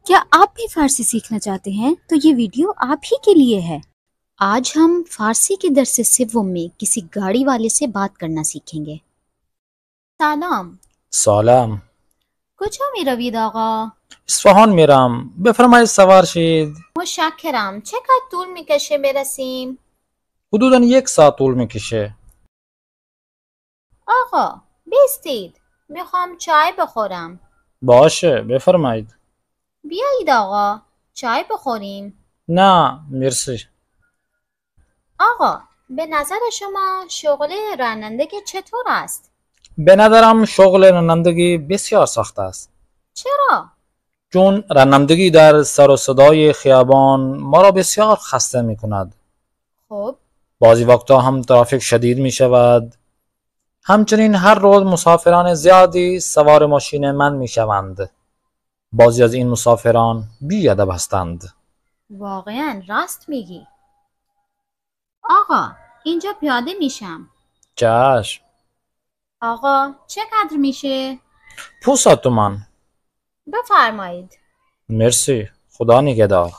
क्या आप भी फारसी सीखना चाहते हैं तो ये वीडियो आप ही के लिए है। आज हम फारसी के दर्स सिवम में किसी गाड़ी वाले से बात करना सीखेंगे। سلام. سلام. کجا می روید آقا؟ اصفهان میرم. بفرمایید سوار شید. متشکرم. چقدر طول میکشه برسیم؟ حدوداً 1 ساعت طول میکشه. آقا بیستید. میخوام چای بخورم. باشه بفرمایید. بیایید آقا چای بخوریم. نه مرسی. آقا به نظر شما شغل رانندگی چطور است؟ به نظرم شغل رانندگی بسیار سخت است. چرا؟ چون رانندگی در سر و صدای خیابان ما را بسیار خسته می کند. خب بعضی وقتا هم ترافیک شدید می شود. همچنین هر روز مسافران زیادی سوار ماشین من می شوند. بعضی از این مسافران بی‌ادب هستند. واقعا راست میگی. آقا اینجا پیاده میشم. چشم. آقا چقدر میشه؟ 500 تومان. بفرمایید. مرسی. خدا نگهدار.